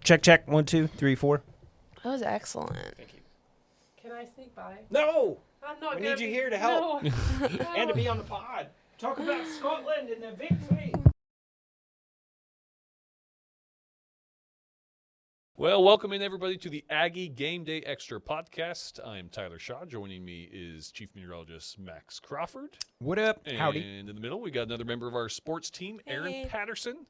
Check, check. 1, 2, 3, 4. That was excellent. Thank you. Can I sneak by? No! I'm not We gonna need you be- here to help. No. And to be on the pod. Talk about Scotland and the victory. Well, welcome in everybody to the Aggie Game Day Extra podcast. I'm Tyler Shaw. Joining me is Chief Meteorologist Max Crawford. What up? Howdy. And in the middle, we got another member of our sports team, Erin Hey. Patterson.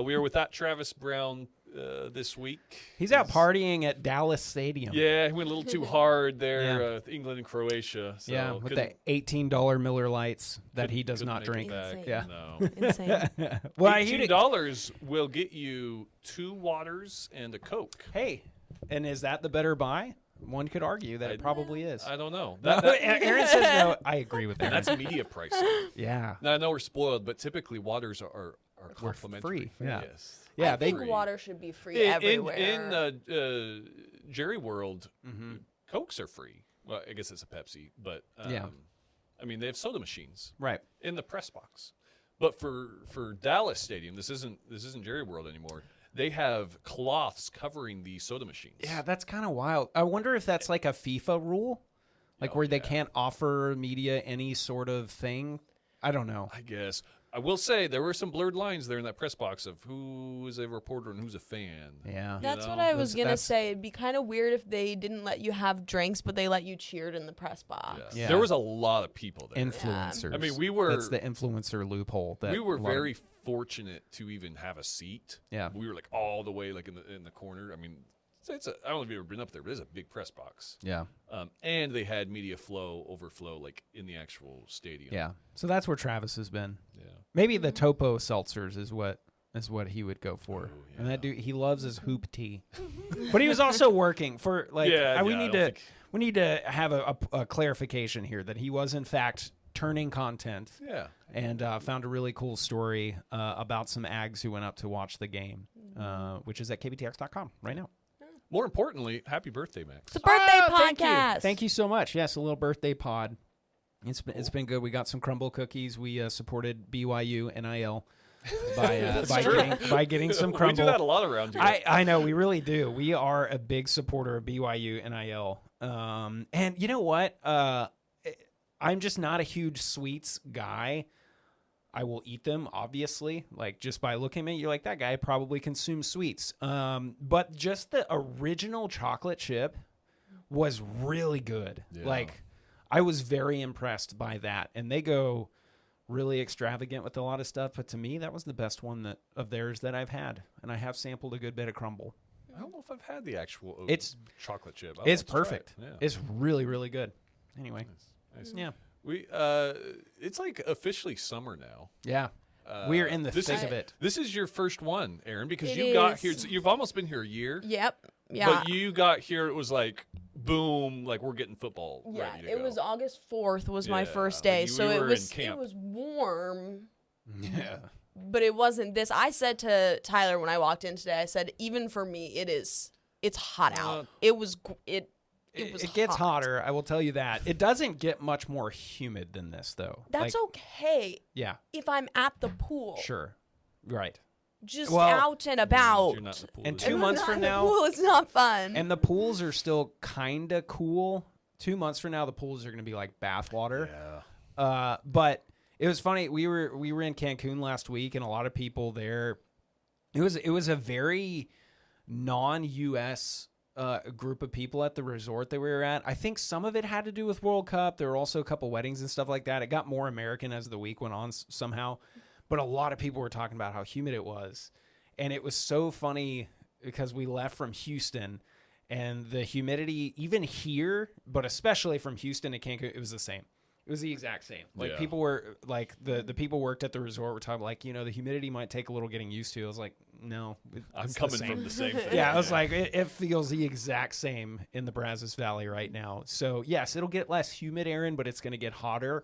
We are without Travis Brown this week. He's out partying at Dallas Stadium. Yeah, he went a little too hard there with England and Croatia. So Yeah, with the $18 Miller Lights that he does couldn't not make it drink. back. Insane. Yeah. No. Insane. Well, I heard it. $18 will get you 2 waters and a Coke. Hey, and is that the better buy? One could argue that it probably is. I don't know. Aaron says no. I agree with that. That's media pricing. Yeah. Now, I know we're spoiled, but typically waters are complimentary. free, yeah. Yes. Yeah, I think free. water should be free everywhere. In Jerry World, Mm-hmm. Cokes are free. Well, I guess it's a Pepsi, but Yeah. I mean, they have soda machines Right. in the press box. But for Dallas Stadium, this isn't Jerry World anymore. They have cloths covering the soda machines. Yeah, that's kind of wild. I wonder if that's like a FIFA rule, like where they can't offer media any sort of thing. I don't know. I guess. I will say there were some blurred lines there in that press box of who is a reporter and who's a fan. Yeah. That's know? what I was going to That's- say. It'd be kind of weird if they didn't let you have drinks, but they let you cheer in the press box. Yeah. Yeah. There was a lot of people there. Influencers. I mean, we were- That's the influencer loophole. That We were a lot of- very fortunate to even have a seat. Yeah. We were like all the way like in the corner. I mean, I don't know if you've ever been up there, but it's a big press box. Yeah. And they had media overflow like in the actual stadium. Yeah. So that's where Travis has been. Yeah. Maybe the Topo seltzers is what he would go for. Oh, And that dude, he loves his hoop tea. But he was also working for like. Yeah, we yeah, I need don't to think- we need to have a clarification here that he was in fact turning content. Yeah. And found a really cool story about some Ags who went up to watch the game, which is at KBTX.com right now. More importantly, happy birthday, Max. It's a birthday Thank you. podcast. Thank you so much. Yes, a little birthday pod. It's been good. We got some crumble cookies. We supported BYU NIL by getting some crumble. We do that a lot around here. I know, we really do. We are a big supporter of BYU NIL. And you know what? I'm just not a huge sweets guy. I will eat them, obviously. Like, just by looking at me, you're like, that guy probably consumes sweets. But just the original chocolate chip was really good. Yeah. Like, I was very impressed by that. And they go really extravagant with a lot of stuff. But to me, that was the best one of theirs that I've had. And I have sampled a good bit of crumble. I don't know if I've had the actual It's- chocolate chip. I'll It's have to try perfect. it. Yeah. It's really, really good. Anyway, Nice. yeah. We it's like officially summer now. Yeah. We're in the this thick is- of it. This is your first one, Erin, because It you got is. here. You've almost been here a year. Yep. Yeah. But you got here. It was like boom, like we're getting football. Yeah, ready to it go. was August 4th was my Yeah, first like day. you So were it in was camp. warm, Yeah. but it wasn't this. I said to Tyler when I walked in today, I said, even for me, it's hot out. It was It gets hot. hotter, I will tell you that. It doesn't get much more humid than this, though. That's Like, okay Yeah, if I'm at the pool, sure. Right. just Well, out and about. You're not in the pool And today. 2 I'm months not from in the now- pool, it's not fun. And the pools are still kind of cool. 2 months from now, the pools are going to be like bath water. Yeah. But it was funny. We were in Cancun last week, and a lot of people there. It was a very non-U.S. Group of people at the resort that we were at. I think some of it had to do with World Cup. There were also a couple weddings and stuff like that. It got more American as the week went on somehow. But a lot of people were talking about how humid it was. And it was so funny because we left from Houston, and the humidity, even here, but especially from Houston to Cancun, it was the same. It was the exact same. Like, Yeah. people were like, the people worked at the resort were talking like, the humidity might take a little getting used to. I was like, no, I'm it's the coming same. from the same thing. Yeah, I was like, it feels the exact same in the Brazos Valley right now. So yes, it'll get less humid, Aaron, but it's going to get hotter,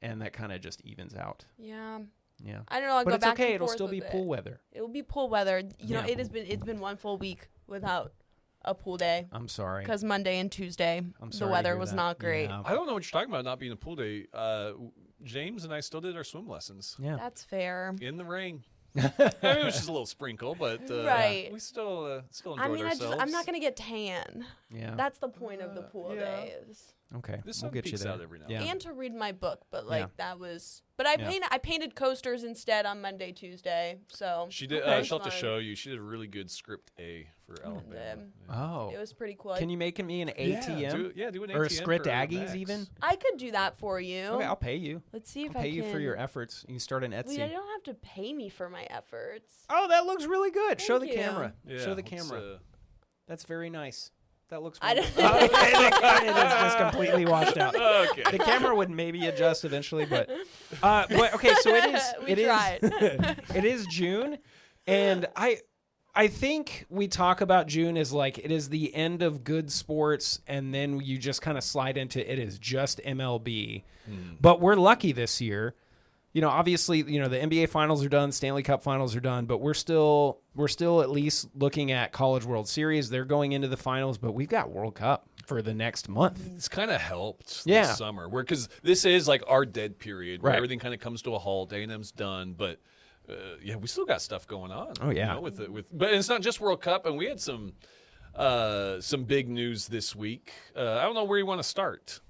and that kind of just evens out. yeah. Yeah, I don't know. I'll but go it's back okay. and It'll forth still be with pool it. weather. It'll be pool weather. You know, Yeah. it's been 1 full week without a pool day I'm sorry. because Monday and Tuesday I'm the sorry to weather hear was that. not great. Yeah. I don't know what you're talking about not being a pool day. James and I still did our swim lessons Yeah. That's fair. in the rain. I mean, it was just a little sprinkle, but Right. we still enjoyed I mean, ourselves. I'm not gonna get tan. Yeah. That's the point of the pool yeah. days. Okay. The We'll sun get you peeks there. out every now and Yeah. And to read my book, but like Yeah. that was. But I painted coasters instead on Monday, Tuesday. So She did. it was She'll have to fun. show you. She did a really good script A for Alabama. then- Oh. It was pretty cool. Can you make me an ATM? Do an or a ATM script for Aggies Max. even? I could do that for you. Okay, I'll pay you. Let's see if I'll pay I you can. for your efforts. You can start an Etsy. Wait, I don't have to pay me for my efforts. Oh, that looks really good. Show the Thank you. camera. Yeah, Show the let's, camera. That's very nice. That looks I wonderful. don't- It is just completely washed out. Okay. The camera would maybe adjust eventually, but okay. So it is. We tried. It is June, and I think we talk about June as like it is the end of good sports, and then you just kind of slide into it is just MLB. But we're lucky this year. You know, obviously, the NBA finals are done, Stanley Cup finals are done, but we're still at least looking at College World Series. They're going into the finals, but we've got World Cup for the next month. It's kind of helped Yeah. this summer, because this is like our dead period where Right. everything kind of comes to a halt. A&M's done, but we still got stuff going on. Oh, yeah. But it's not just World Cup, and we had some big news this week. I don't know where you want to start.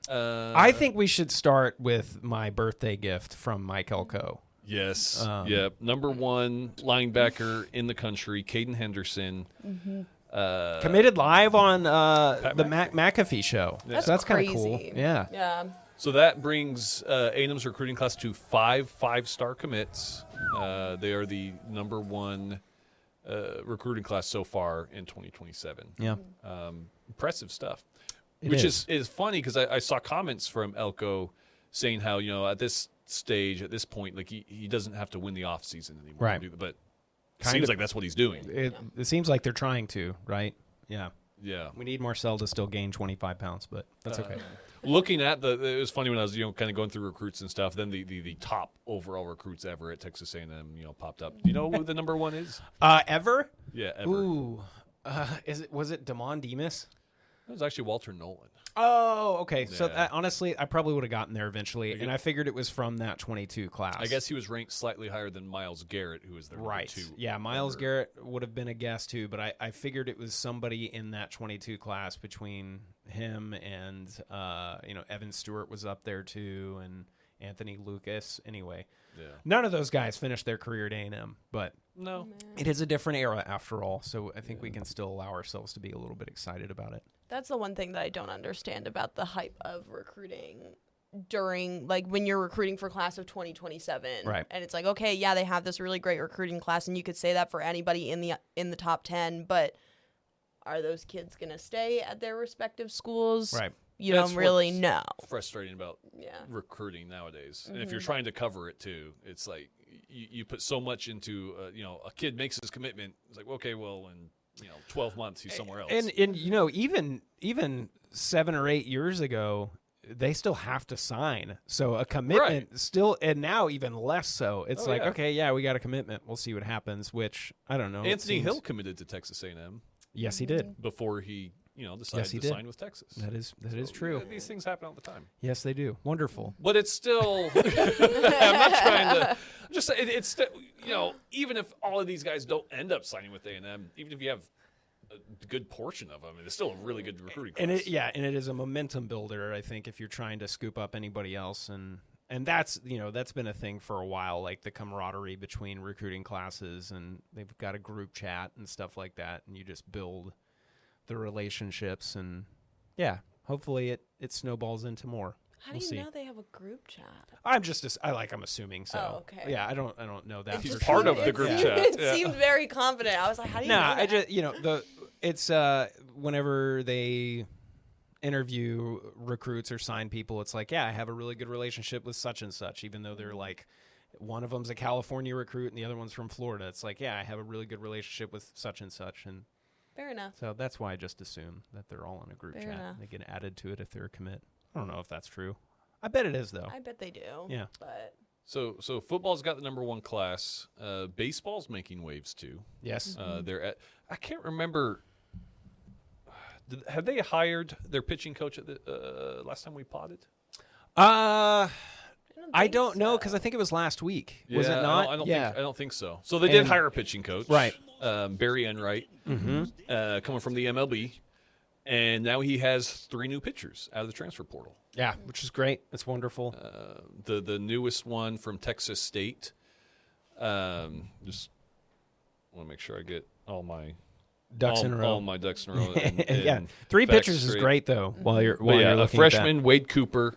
I think we should start with my birthday gift from Mike Elko. Yes. Number one linebacker in the country, Kaden Henderson. Committed live on the McAfee show. That's So that's kind of cool. crazy. Yeah. Yeah. So that brings A&M's recruiting class to 5 5-star commits. They are the number one recruiting class so far in 2027. Yeah. Impressive stuff. It Which is. is funny because I saw comments from Elko saying how, at this stage, at this point, like he doesn't have to win the offseason anymore. Right. But it Kind seems of. like that's what he's doing. It seems like they're trying to, right? Yeah. Yeah. We need Marcel to still gain 25 pounds, but that's okay. Looking at it was funny when I was kind of going through recruits and stuff. Then the top overall recruits ever at Texas A&M popped up. Do you know who the number one is? Ever? Yeah, ever. Ooh. Was it Damon Demas? It was actually Walter Nolan. Oh, okay. So Yeah. honestly, I probably would have gotten there eventually, and I figured it was from that 22 class. I guess he was ranked slightly higher than Miles Garrett, who was their number Right. 2. Yeah, Miles ever. Garrett would have been a guess too, but I figured it was somebody in that 22 class between him and Evan Stewart was up there too, and Anthony Lucas. Anyway, Yeah. none of those guys finished their career at A&M, but No. it is a different era after all, so I think we can still allow ourselves to be a little bit excited about it. That's the one thing that I don't understand about the hype of recruiting during, like, when you're recruiting for class of 2027. Right. And it's like, okay, yeah, they have this really great recruiting class, and you could say that for anybody in the top 10, but are those kids going to stay at their respective schools? Right. You That's don't really what's know. Frustrating about Yeah. recruiting nowadays. And if you're trying to cover it too, it's like you put so much into, a kid makes his commitment. It's like, okay, well, in 12 months he's somewhere else. And even 7 or 8 years ago, they still have to sign. So a commitment still, and now even less so. It's like, yeah. okay, yeah, we got a commitment. We'll see what happens. Which I don't know. it Anthony seems- Hill committed to Texas A&M Yes, he did. before he, decided he to did. sign with Texas. That is true. Yeah, these things happen all the time. Yes, they do. Wonderful. But it's still. I'm not trying to. I'm just saying it's still. Even if all of these guys don't end up signing with A&M, even if you have a good portion of them, it's still a really good recruiting class. And it is a momentum builder. I think if you're trying to scoop up anybody else, and that's that's been a thing for a while, like the camaraderie between recruiting classes, and they've got a group chat and stuff like that, and you just build the relationships, and hopefully it snowballs into more. How We'll do you see. know they have a group chat? I'm assuming so. Oh, okay. Yeah, I don't know that. It for just sure. part of seemed- the it group seemed- chat, It yeah. seemed very confident. I was like, how do you know Nah, that? I just it's whenever they interview recruits or sign people, it's like, I have a really good relationship with such and such, even though they're like, one of them's a California recruit and the other one's from Florida. It's like, I have a really good relationship with such and such, and Fair enough. so that's why I just assume that they're all in a group Fair chat. enough. They get added to it if they're a commit. I don't know if that's true. I bet it is though. I bet they do. Yeah. But So football's got the number one class. Baseball's making waves too. Yes. They're at. I can't remember. Have they hired their pitching coach at the last time we potted? I don't I don't know because I think it was last week. Was it not? I don't think so. So they did hire a pitching coach, right? Barry Enright, coming from the MLB, and now he has 3 new pitchers out of the transfer portal. Yeah, which is great. It's wonderful. The newest one from Texas State. Just want to make sure I get all my ducks in a row. All my ducks in a row. Yeah, 3 pitchers is great though. While you're looking a freshman, at that. Wade Cooper.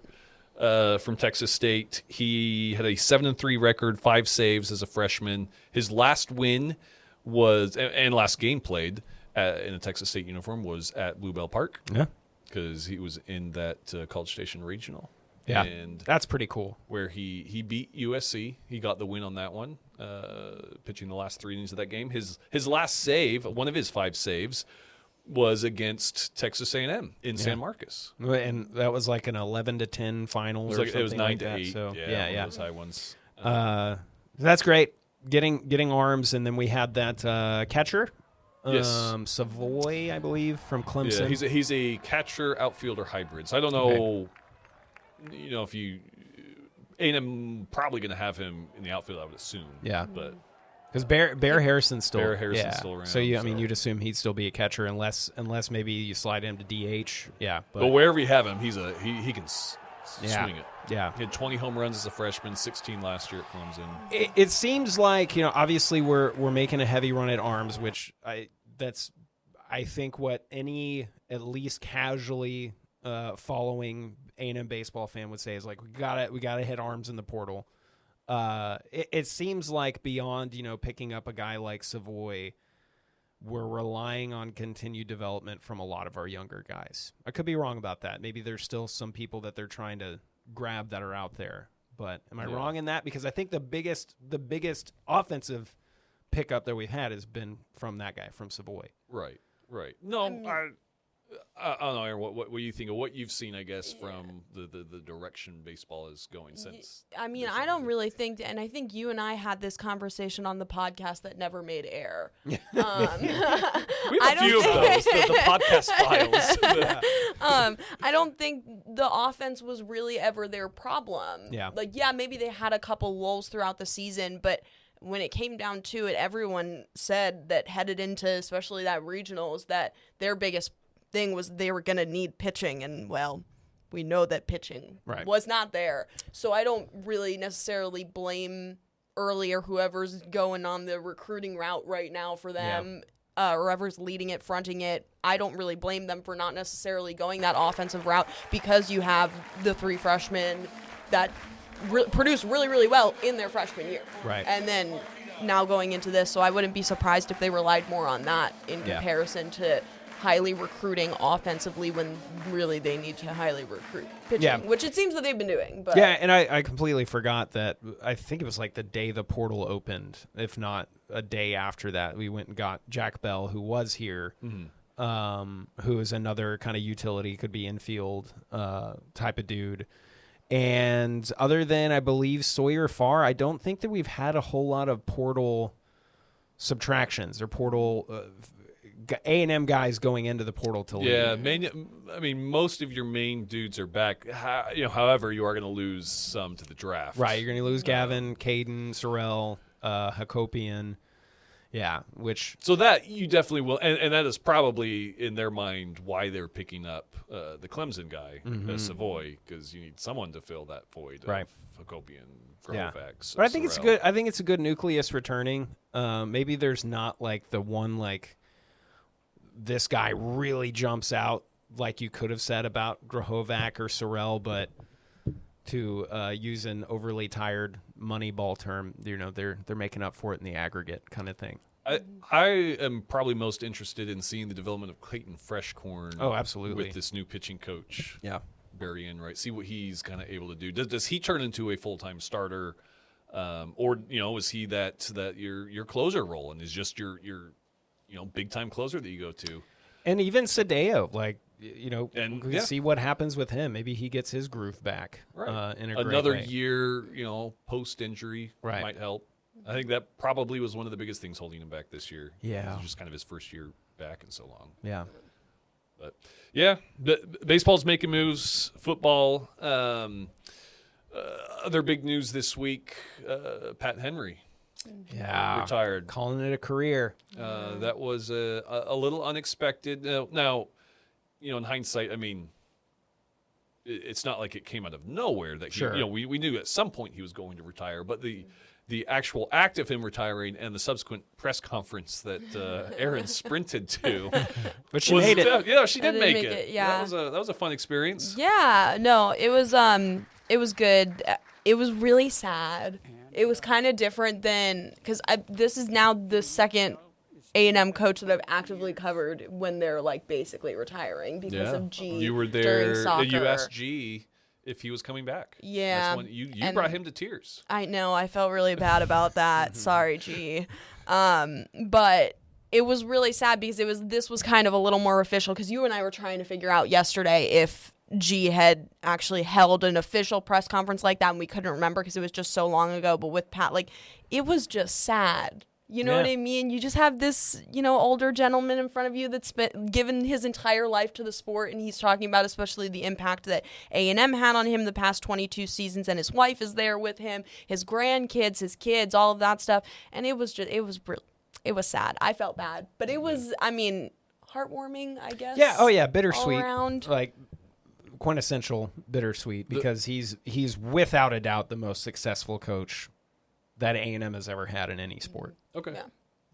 From Texas State. He had a 7-3 record, 5 saves as a freshman. His last win was, and last game played in a Texas State uniform was at Bluebell Park. Yeah. Because he was in that College Station Regional. Yeah, and that's pretty cool. Where he beat USC. He got the win on that one, pitching the last 3 innings of that game. His last save, one of his 5 saves, was against Texas A&M in San Marcos, and that was like an 11-10 final. It was 9-8. So yeah, those high ones. That's great. Getting arms, and then we had that catcher, Savoy, I believe, from Clemson. Yeah, he's a catcher outfielder hybrid. So I don't know, if A&M probably going to have him in the outfield, I would assume. Yeah, but. Because Bear Harrison's still still around. So you'd assume he'd still be a catcher unless maybe you slide him to DH. Yeah, but wherever you have him, he can swing it. Yeah, he had 20 home runs as a freshman, 16 last year at Clemson. It seems like obviously we're making a heavy run at arms, which I think what any at least casually following A&M baseball fan would say is like we gotta hit arms in the portal. It seems like beyond, picking up a guy like Savoy, we're relying on continued development from a lot of our younger guys. I could be wrong about that. Maybe there's still some people that they're trying to grab that are out there. But am I wrong in that? Because I think the biggest offensive pickup that we've had has been from that guy, from Savoy. Right. No, I don't know, Erin, what do you think of what you've seen, I guess, from the direction baseball is going since? I mean, I don't really think, and I think you and I had this conversation on the podcast that never made air. We have a few of those, the podcast files. I don't think the offense was really ever their problem. Yeah. Maybe they had a couple lulls throughout the season, but when it came down to it, everyone said that headed into especially that regionals that their biggest thing was they were going to need pitching, and we know that pitching was not there. So I don't really necessarily blame Early or whoever's going on the recruiting route right now for them, or whoever's leading it, fronting it. I don't really blame them for not necessarily going that offensive route, because you have the 3 freshmen that produced really, really well in their freshman year. Right. And then now going into this, so I wouldn't be surprised if they relied more on that in comparison to highly recruiting offensively when really they need to highly recruit pitching, which it seems that they've been doing. But and I completely forgot that. I think it was like the day the portal opened, if not a day after that, we went and got Jack Bell, who was here, who is another kind of utility, could be infield type of dude. And other than, I believe, Sawyer Farr, I don't think that we've had a whole lot of portal subtractions or portal A&M guys going into the portal to leave. Yeah, most of your main dudes are back. However, you are going to lose some to the draft. Right, you're going to lose Gavin, Kaden, Sorrell, Hakopian. Yeah, so that you definitely will, and that is probably in their mind why they're picking up the Clemson guy, Savoy, because you need someone to fill that void of Hakopian, Grovac. But I think it's good. I think it's a good nucleus returning. Maybe there's not like the one like this guy really jumps out like you could have said about Grovac or Sorrell, but to use an overly tired Moneyball term, they're making up for it in the aggregate kind of thing. I am probably most interested in seeing the development of Clayton Freshcorn. Oh, absolutely. With this new pitching coach, Barry Enright. See what he's kind of able to do. Does he turn into a full-time starter, or is he that your closer role and is just your big-time closer that you go to? And even Sadeo, and see what happens with him. Maybe he gets his groove back. Right. In another great way. Year, post-injury might help. I think that probably was one of the biggest things holding him back this year. Yeah. It was just kind of his first year back in so long. Yeah. But, baseball's making moves. Football, Other big news this week, Pat Henry Yeah, retired. calling it a career. That was a little unexpected. Now, in hindsight, I mean, it's not like it came out of nowhere that he, Sure. we knew at some point he was going to retire, but the actual act of him retiring and the subsequent press conference that Erin sprinted to, But she made it. Yeah, she did did make make it. it, yeah. That was a fun experience. Yeah, no, it was good. It was really sad. It was kind of different than because this is now the second A&M coach that I've actively covered when they're like basically retiring because of G. You were during there, soccer. the USG, if he was coming back. Yeah, That's when you and- brought him to tears. I know. I felt really bad about that. Sorry, G. But it was really sad because this was kind of a little more official because you and I were trying to figure out yesterday if G had actually held an official press conference like that, and we couldn't remember because it was just so long ago. But with Pat, like, it was just sad. You know Yeah. what I mean? You just have this, older gentleman in front of you that's given his entire life to the sport, and he's talking about especially the impact that A&M had on him the past 22 seasons, and his wife is there with him, his grandkids, his kids, all of that stuff. And it was sad. I felt bad, but it was, heartwarming, I guess. Yeah. Oh yeah. Bittersweet. All around. Like quintessential bittersweet because he's without a doubt the most successful coach that A&M has ever had in any sport. Okay. Yeah.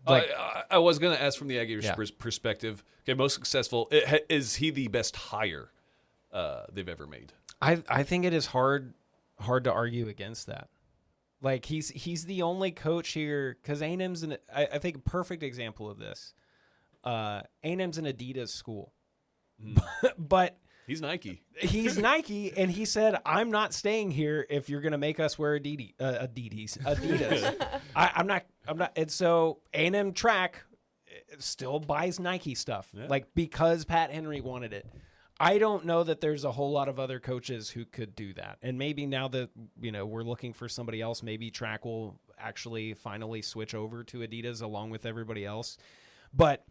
Like- I was going to ask from the Aggies' Yeah. perspective. Okay, most successful. Is he the best hire they've ever made? I think it is hard to argue against that. Like he's the only coach here because A&M's I think a perfect example of this. A&M's an Adidas school, but He's Nike. he's Nike, and he said, "I'm not staying here if you're going to make us wear Adidas." I'm not. And so A&M track still buys Nike stuff, like because Pat Henry wanted it. I don't know that there's a whole lot of other coaches who could do that. And maybe now that we're looking for somebody else, maybe track will actually finally switch over to Adidas along with everybody else. But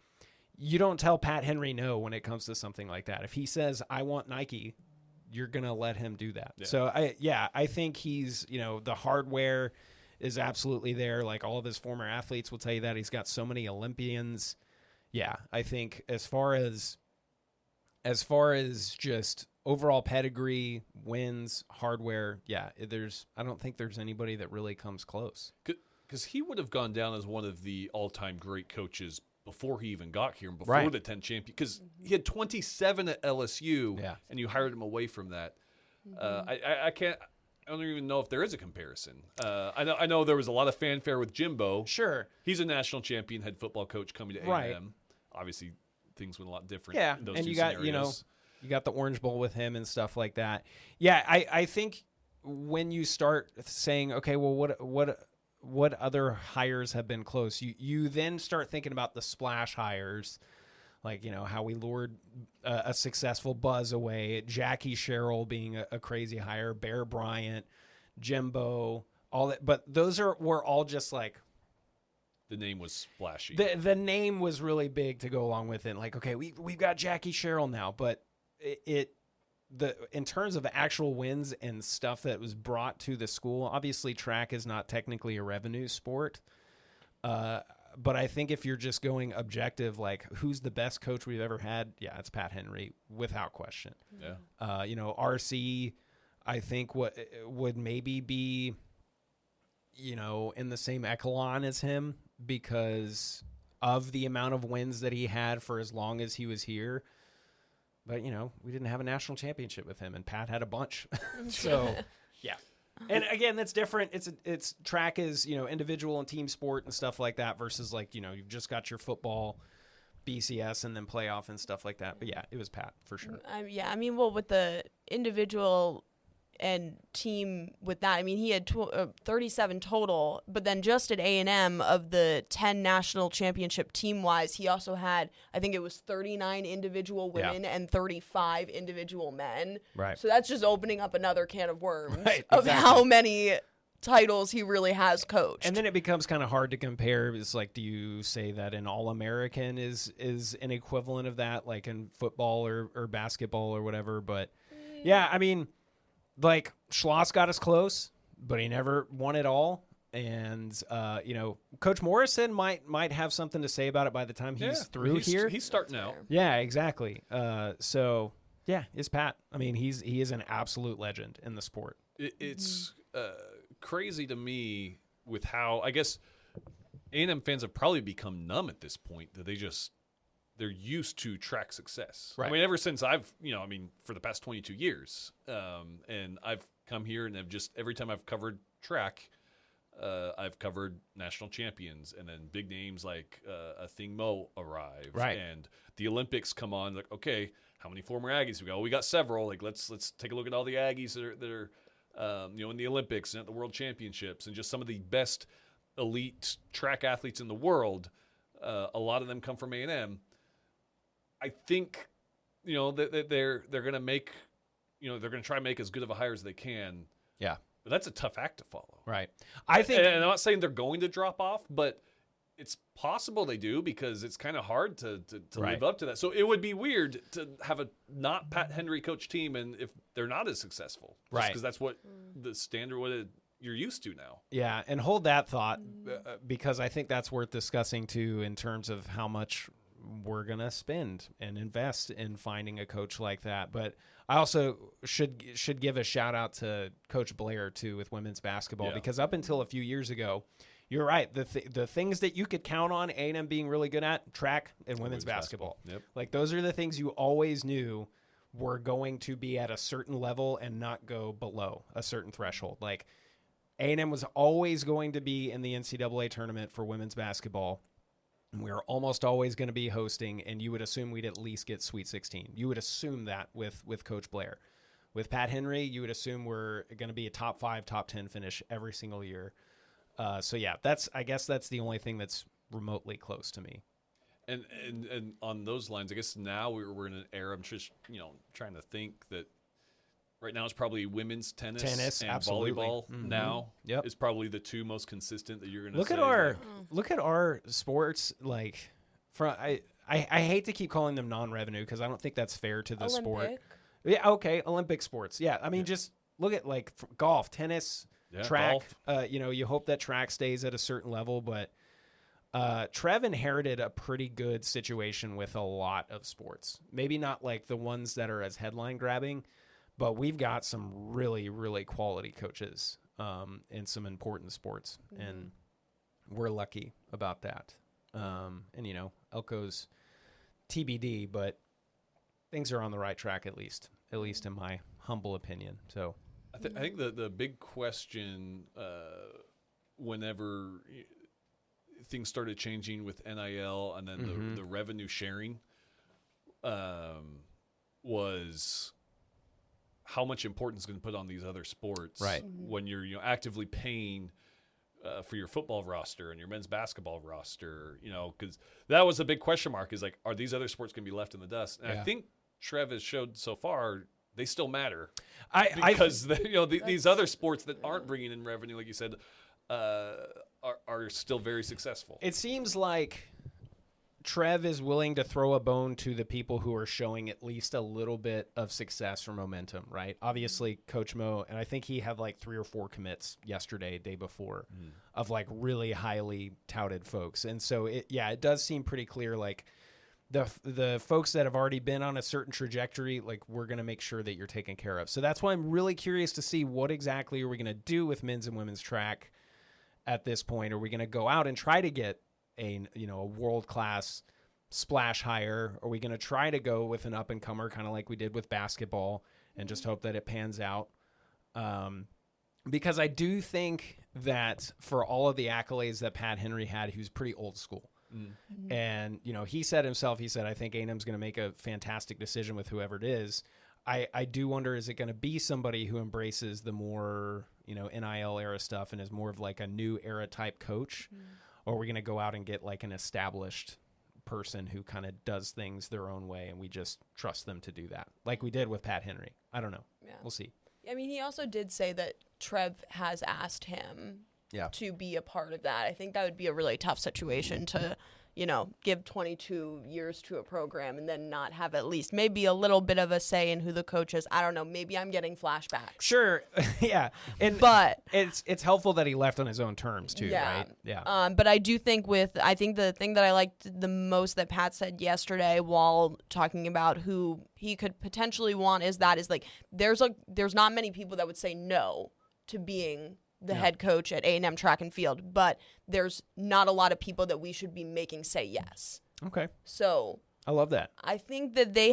you don't tell Pat Henry no when it comes to something like that. If he says, I want Nike, you're going to let him do that. Yeah. So, I think he's, the hardware is absolutely there. Like all of his former athletes will tell you that. He's got so many Olympians. Yeah, I think as far as just overall pedigree, wins, hardware, I don't think there's anybody that really comes close. Because he would have gone down as one of the all-time great coaches before he even got here and before Right. the 10 champion. Because he had 27 at LSU, and you hired him away from that. I don't even know if there is a comparison. I know there was a lot of fanfare with Jimbo. Sure. He's a national champion head football coach coming to A&M. Right. Obviously, things went a lot different. Yeah, in those and two you got scenarios. you got the Orange Bowl with him and stuff like that. Yeah, I think when you start saying, okay, well, what other hires have been close? You then start thinking about the splash hires, like how we lured a successful Buzz away, Jackie Sherrill being a crazy hire, Bear Bryant, Jimbo, all that. But those were all just like. The name was splashy. The name was really big to go along with it. Like, okay, we've got Jackie Sherrill now, but in terms of actual wins and stuff that was brought to the school, obviously track is not technically a revenue sport. But I think if you're just going objective, like who's the best coach we've ever had? Yeah, it's Pat Henry without question. Yeah. RC, I think what would maybe be, in the same echelon as him because of the amount of wins that he had for as long as he was here. But, we didn't have a national championship with him, and Pat had a bunch. So, yeah. And again, that's different. It's track is, individual and team sport and stuff like that versus like, you've just got your football, BCS, and then playoff and stuff like that. But yeah, it was Pat for sure. With the individual and team with that, he had 37 total, but then just at A&M of the 10 national championship team-wise, he also had, I think it was 39 individual women and 35 individual men. Right. So that's just opening up another can of worms Right, of exactly. how many titles he really has coached. And then it becomes kind of hard to compare. It's like, do you say that an All-American is an equivalent of that, like in football or basketball or whatever? But yeah, like Schloss got us close, but he never won it all. And Coach Morrison might have something to say about it by the time he's through here. He's starting out. Yeah, exactly. So yeah, it's Pat. I mean, he is an absolute legend in the sport. It's crazy to me with how, I guess, A&M fans have probably become numb at this point that they're used to track success. Right. I mean, ever since for the past 22 years, and I've come here and have just every time I've covered track, I've covered national champions, and then big names like a Thing Mo arrive, right? And the Olympics come on. Like, okay, how many former Aggies we got? Oh, we got several. Like, let's take a look at all the Aggies that are in the Olympics and at the World Championships, and just some of the best elite track athletes in the world. A lot of them come from A&M. I think, that they're going to make, they're going to try and make as good of a hire as they can. Yeah. But that's a tough act to follow. Right. I think, and I'm not saying they're going to drop off, but it's possible they do because it's kind of hard to live up to that. So it would be weird to have a not Pat Henry coach team, and if they're not as successful, right? Because that's what the standard, you're used to now. Yeah, and hold that thought because I think that's worth discussing too in terms of how much we're gonna spend and invest in finding a coach like that. But I also should give a shout out to Coach Blair too with women's basketball because up until a few years ago, you're right. The things that you could count on A&M being really good at, track and women's basketball. Yep. Like those are the things you always knew were going to be at a certain level and not go below a certain threshold. Like A&M was always going to be in the NCAA tournament for women's basketball. We were almost always going to be hosting, and you would assume we'd at least get Sweet 16. You would assume that with Coach Blair. With Pat Henry, you would assume we're going to be a top 5, top 10 finish every single year. So yeah, I guess that's the only thing that's remotely close to me. And on those lines, I guess now we're in an era. I'm just trying to think that right now it's probably women's tennis and absolutely. Volleyball. Mm-hmm. Now yep. is probably the two most consistent that you're going to look at our sports. Like, I hate to keep calling them non-revenue because I don't think that's fair to the sport. Yeah, okay, Olympic sports. Yeah, I mean just look at like golf, tennis. Track, golf. You hope that track stays at a certain level, but Trev inherited a pretty good situation with a lot of sports. Maybe not like the ones that are as headline grabbing, but we've got some really, really quality coaches in some important sports, and we're lucky about that. And Elko's TBD, but things are on the right track at least in my humble opinion. So. I think the big question whenever things started changing with NIL and then the revenue sharing was how much importance is going to put on these other sports when you're actively paying for your football roster and your men's basketball roster, because that was a big question mark is like, are these other sports going to be left in the dust? And I think Trev has showed so far they still matter because these other sports that aren't bringing in revenue, like you said, are still very successful. It seems like Trev is willing to throw a bone to the people who are showing at least a little bit of success or momentum, right? Obviously, Coach Mo, and I think he had like 3 or 4 commits yesterday, day before, of like really highly touted folks. And so, it does seem pretty clear, like, the folks that have already been on a certain trajectory, like we're going to make sure that you're taken care of. So that's why I'm really curious to see what exactly are we going to do with men's and women's track at this point. Are we going to go out and try to get a world-class splash hire? Are we going to try to go with an up-and-comer kind of like we did with basketball and just hope that it pans out? Because I do think that for all of the accolades that Pat Henry had, he was pretty old school. And, he said himself, I think A&M's going to make a fantastic decision with whoever it is. I do wonder, is it going to be somebody who embraces the more, NIL era stuff and is more of like a new era type coach? Or are we going to go out and get like an established person who kind of does things their own way and we just trust them to do that? Like we did with Pat Henry. I don't know. Yeah. We'll see. I mean, he also did say that Trev has asked him to be a part of that. I think that would be a really tough situation to give 22 years to a program and then not have at least maybe a little bit of a say in who the coach is. I don't know. Maybe I'm getting flashbacks. Sure. Yeah. But it's helpful that he left on his own terms too, yeah. right? Yeah. But I do think I think the thing that I liked the most that Pat said yesterday while talking about who he could potentially want is like there's not many people that would say no to being the head coach at A&M track and field, but there's not a lot of people that we should be making say yes. Okay. So I love that. I think that they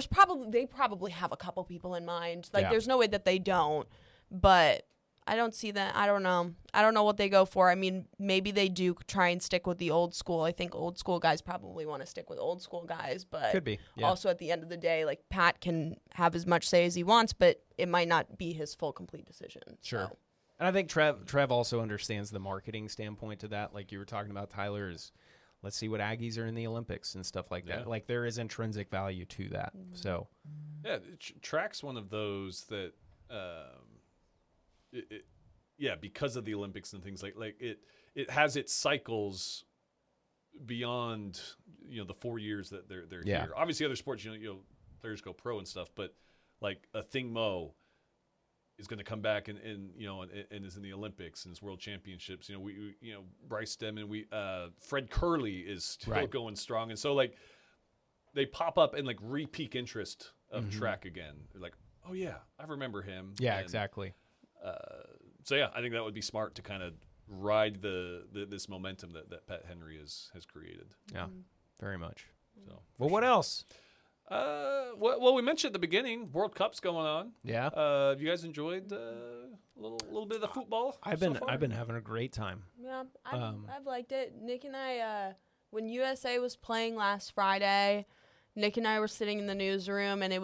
probably have a couple people in mind. Like there's no way that they don't, but I don't see that. I don't know. I don't know what they go for. I mean, maybe they do try and stick with the old school. I think old school guys probably want to stick with old school guys, but could be. Yeah. Also at the end of the day, like Pat can have as much say as he wants, but it might not be his full complete decision. Sure. So. And I think Trev also understands the marketing standpoint to that. Like you were talking about, Tyler, is let's see what Aggies are in the Olympics and stuff like that. Like there is intrinsic value to that. Mm-hmm. So yeah, track's one of those that because of the Olympics and things like it has its cycles beyond the 4 years that they're here. Obviously, other sports players go pro and stuff, but like a Thing Mo is going to come back and is in the Olympics and his World Championships. We Bryce Demon, Fred Curley is still going strong, and so like they pop up and like re-peak interest of track again. They're like, oh yeah, I remember him. Yeah, exactly. So yeah, I think that would be smart to kind of ride this momentum that Pat Henry has created. Yeah, very much. So, well, what else? Well, we mentioned at the beginning, World Cup's going on. Yeah. Have you guys enjoyed a little bit of the football? I've been having a great time. Yeah, I've liked it. Nick and I, when USA was playing last Friday, Nick and I were sitting in the newsroom, and it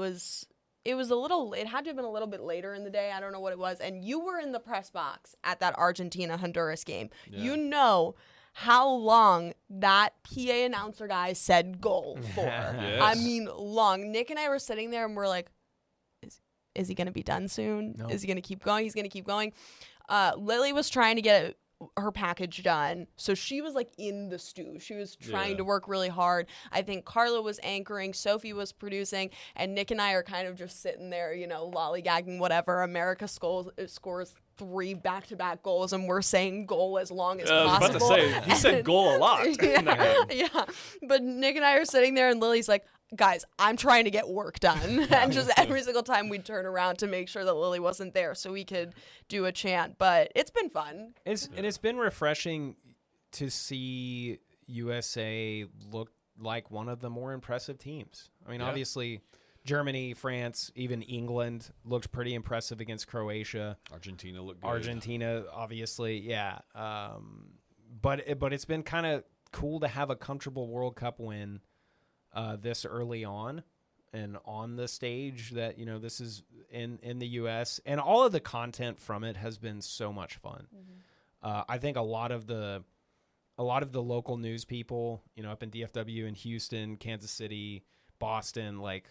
had to have been a little bit later in the day. I don't know what it was. And you were in the press box at that Argentina-Honduras game. Yeah. You know how long that PA announcer guy said goal for. Yes. I mean, long. Nick and I were sitting there and we're like, is he going to be done soon? No. Is he going to keep going? He's going to keep going. Lily was trying to get her package done, so she was like in the stew. She was trying to work really hard. I think Carla was anchoring, Sophie was producing, and Nick and I are kind of just sitting there, lollygagging whatever. America scores 3 back-to-back goals, and we're saying goal as long as possible. I was about to say, he said goal a lot. Yeah, but Nick and I are sitting there, and Lily's like, guys, I'm trying to get work done. And just every single time we'd turn around to make sure that Lily wasn't there so we could do a chant. But it's been fun. It's been refreshing to see USA look like one of the more impressive teams. I mean, obviously, Germany, France, even England looked pretty impressive against Croatia. Argentina looked good. Argentina, obviously, yeah. But it's been kind of cool to have a comfortable World Cup win this early on and on the stage that, this is in the U.S. And all of the content from it has been so much fun. Mm-hmm. I think a lot of the local news people, up in DFW in Houston, Kansas City, Boston, like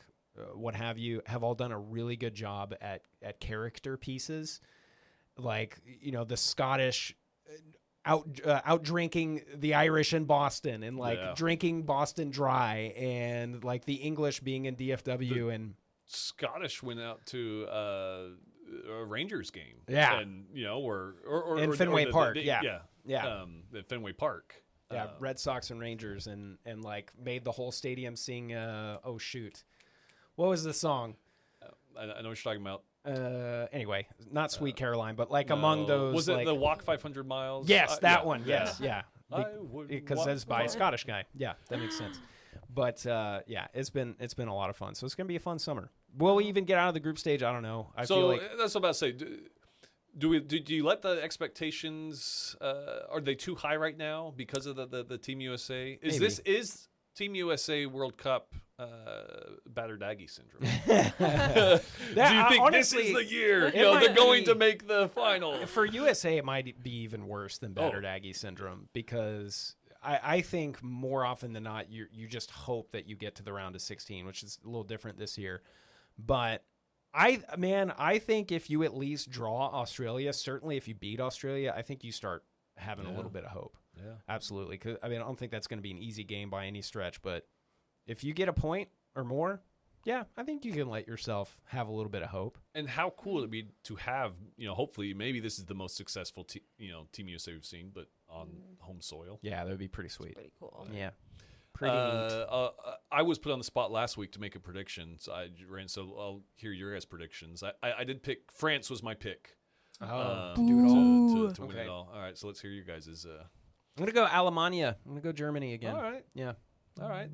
what have you, have all done a really good job at character pieces. Like, the Scottish out drinking the Irish in Boston and drinking Boston dry, and like the English being in DFW and Scottish went out to a Rangers game. Yeah. And or in Fenway Park. At Fenway Park. Yeah, Red Sox and Rangers and like made the whole stadium sing oh shoot. What was the song? I know what you're talking about. Anyway, not Sweet Caroline, but like among those, was it the Walk 500 Miles? Yes, that one. Yes, yeah. Because that's by a Scottish guy. Yeah, that makes sense. But it's been a lot of fun. So it's gonna be a fun summer. Will we even get out of the group stage? I don't know. I feel like that's what I'm about to say. Do you let the expectations are they too high right now because of the Team USA? Is Team USA World Cup battered Aggie syndrome? Do you think honestly, this is the year they're going to make the final? For USA, it might be even worse than battered Aggie syndrome, because I think more often than not, you just hope that you get to the round of 16, which is a little different this year. But I think if you at least draw Australia, certainly if you beat Australia, I think you start having a little bit of hope. absolutely. 'Cause, I don't think that's going to be an easy game by any stretch, but if you get a point or more, yeah, I think you can let yourself have a little bit of hope. And how cool would it be to have, hopefully maybe this is the most successful Team USA we've seen, but on home soil. Yeah, that would be pretty sweet. Pretty cool. Yeah. Pretty neat. I was put on the spot last week to make a prediction, so I'll hear your guys' predictions. I did pick France was my pick. Do it To all. win Okay. it all. All right, so let's hear your guys'. I'm going to go Alemania. I'm going to go Germany again. All right, Yeah.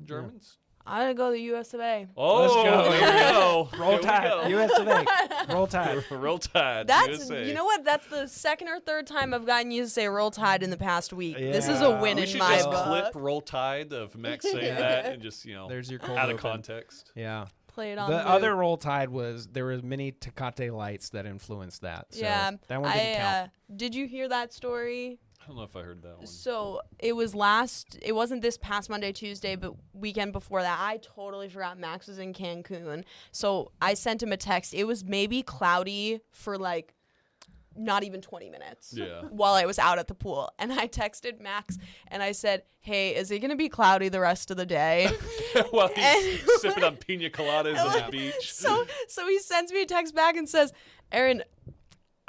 Germans. I'm gonna go the US of A. Oh, Let's go. Here we go. Roll Here we Tide. go. US of A. Roll Tide. Roll Tide. That's USA. you know what? That's the second or third time I've gotten you to say Roll Tide in the past week. This is a Yeah. win We in should my just book. clip Roll Tide of Max saying that and just There's your cold out of open. context. Yeah. Play it on The loop. other Roll Tide there were many Tecate lights that influenced that. So yeah, that one didn't count. Did you hear that story? I don't know if I heard that one. So it wasn't this past Monday, Tuesday, but weekend before that. I totally forgot Max was in Cancun. So I sent him a text. It was maybe cloudy for like not even 20 minutes Yeah. while I was out at the pool. And I texted Max and I said, hey, is it going to be cloudy the rest of the day? While he's sipping on pina coladas on the beach. So he sends me a text back and says, Erin,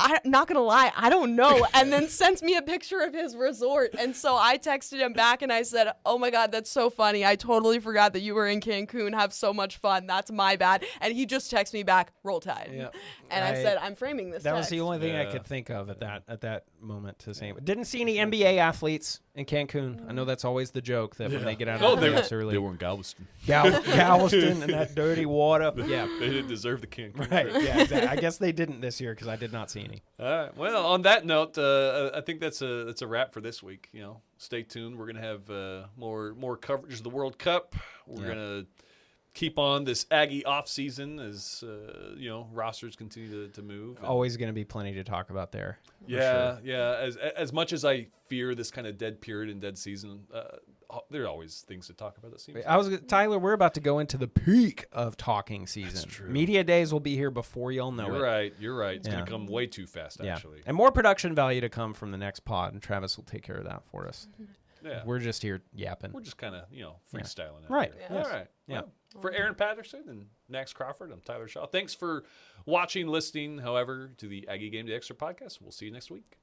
I'm not going to lie, I don't know. And then sends me a picture of his resort. And so I texted him back and I said, oh my God, that's so funny. I totally forgot that you were in Cancun. Have so much fun. That's my bad. And he just texted me back, Roll Tide. Yeah. And I said, I'm framing this That was text. the only thing I Yeah. could think of at that moment to say. Didn't see any NBA athletes in Cancun. I know that's always the joke that when they get out Oh, of the games they early. were in Galveston. Galveston and that dirty water. Yeah. They didn't deserve the Cancun. Right. Yeah. Exactly. I guess they didn't this year because I did not see any. All right. Well, on that note, I think that's a wrap for this week. Stay tuned. We're gonna have more coverage of the World Cup. We're gonna keep on this Aggie off season as rosters continue to move. Always going to be plenty to talk about there. for Yeah, sure. yeah. As much as I fear this kind of dead period and dead season, there are always things to talk about. It seems. Tyler, we're about to go into the peak of talking season. true. Media days will be here before y'all know it. You're right. It's Yeah. gonna come way too fast, actually. And more production value to come from the next pod, and Travis will take care of that for us. Yeah. We're just here yapping. We're just kind of, freestyling. out Right. here. Yeah. All right. Yeah. Well, for Erin Patterson and Max Crawford, I'm Tyler Shaw. Thanks for watching, listening, however, to the Aggie Game Day Extra podcast. We'll see you next week.